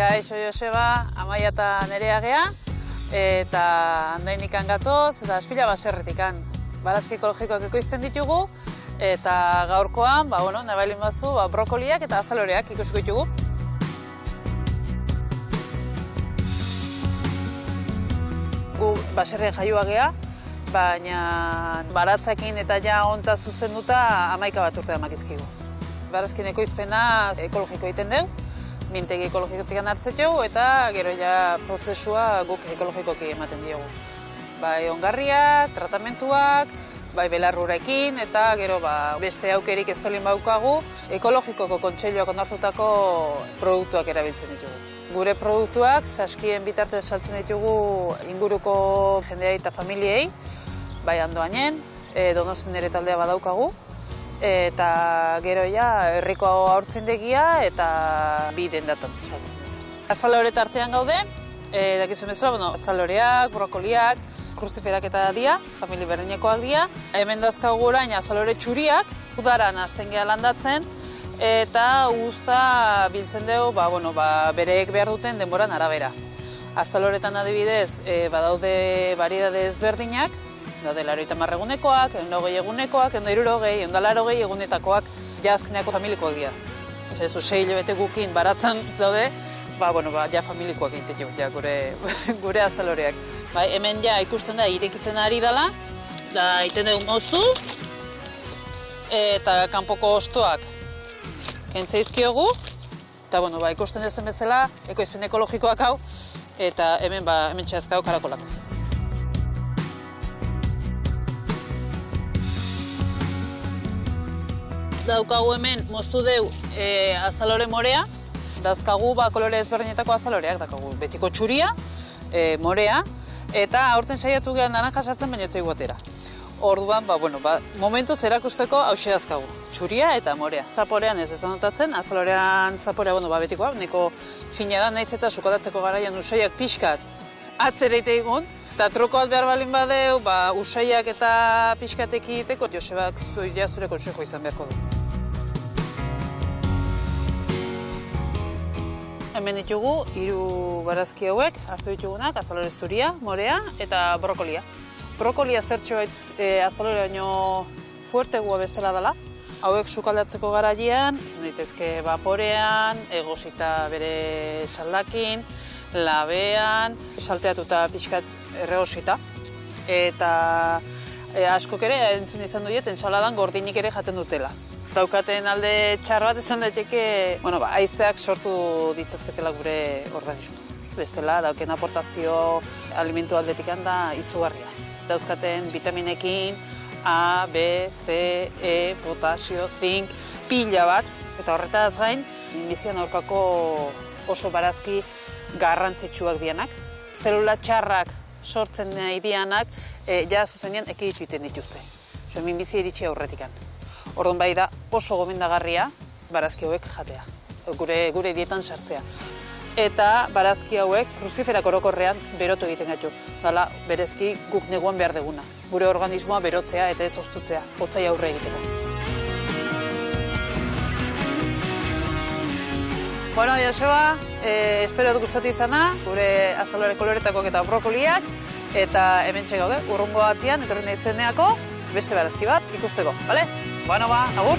Kaixo Joseba, Amaia eta Nerea gea, eta handainikan gatoz, eta Azpila baserritikan. Barazki ekologikoak ekoizten ditugu, eta gaurkoan, nabailin bazu, brokoliak eta azaloreak ikusiko ditugu. Gu baserrien jaioa gea, baina baratzakin eta ja onta zuzenduta 11 bat urte damakizkigu. Barazkin ekoizpena ekologiko egiten dugu, mintegi ekologikotik hartzen dugu, eta gero ja prozesua guk ekologikoki ematen diogu. Bai ongarriak, tratamentuak, bai belarrurekin, eta gero beste aukerik ezpelin baukagu, ekologikoko kontseiluak onartutako produktuak erabiltzen ditugu. Gure produktuak saskien bitartez saltzen ditugu inguruko jendeai eta familiei, bai Andoainen, Donostian ere taldea badaukagu, eta gero herriko haurtzaindegia eta bi dendatan saltzen ditugu. Azalore tartean gaude, dakizuen bezala, azaloreak, brokoliak, kruziferak eta dia, familia berdinekoak dia. Hemen dazkagu orain azalore txuriak, udaran hasten geha landatzen, eta uzta biltzen dugu bereek behar duten denboran arabera. Azaloretan adibidez, badaude variedade ezberdinak, daude 80 egunekoak, 120 egunekoak, 160, 180 egunetakoak, azkeneako familikoak dira. Ez 6 hilabete gukin baratzen daude, familikoak egiten gure azaloreak. Hemen ikusten da irekitzen ari dela, da egiten dugu moztu, eta kanpoko ostoak kentzeizkiogu, eta ikusten duzen bezala, ekoizpen ekologikoak hau, eta hemen txazkau karakolak. Daukagu hemen moztu deu azalore morea, dazkagu kolore ezberdinetako azaloreak, daukagu betiko txuria, morea, eta aurten saiatu gehan naranja sartzen baino etzaigu atera. Orduan, momentuz erakusteko hause dazkagu, txuria eta morea. Zaporean ez notatzen, azalorean zaporea betikoa, neko fina da, naiz eta sukotatzeko garaian usaiak pixkat atzereite egun, eta trukoat behar balin badeu, usaiak eta pixkatek egiteko, Josebak zure konsejo izan beharko du. Hemen ditugu 3 barazki hauek, hartu ditugunak, azalore zuria, morea eta brokolia. Brokolia zertxo azalore baino fuertegoa bezala dela. Hauek sukaldatzeko garaian, izan daitezke vaporean, egosita bere saldakin, labean, salteatuta pixkat erregosita. Eta askok ere entzun izan duiet, ensaladan gordinik ere jaten dutela. Daukaten alde txar bat esan daiteke, haizeak sortu ditzazketela gure organismo. Bestela, dauken aportazio alimentu aldetik da izugarria. Dauzkaten vitaminekin, A, B, C, E, potasio, zink, pila bat, eta horretaz gain, minbizian aurkako oso barazki garrantzitsuak dianak. Zelula txarrak sortzen nahi dianak, zuzenean ekiditu egiten dituzte. Minbizi iritsi aurretikan. Orduan da oso gomendagarria barazki hauek jatea, gure dietan sartzea. Eta barazki hauek kruziferak orokorrean berotu egiten gaitu. Dala, berezki guk neguan behar deguna. Gure organismoa berotzea eta ez oztutzea, hotzai aurre egiteko. Joseba, espero dut gustatu izana, gure azalore koloretakoak eta brokoliak, eta hemen txegaude, urrungo batian, etorri nahi zueneako, beste barazki bat ikusteko, bale? Agur!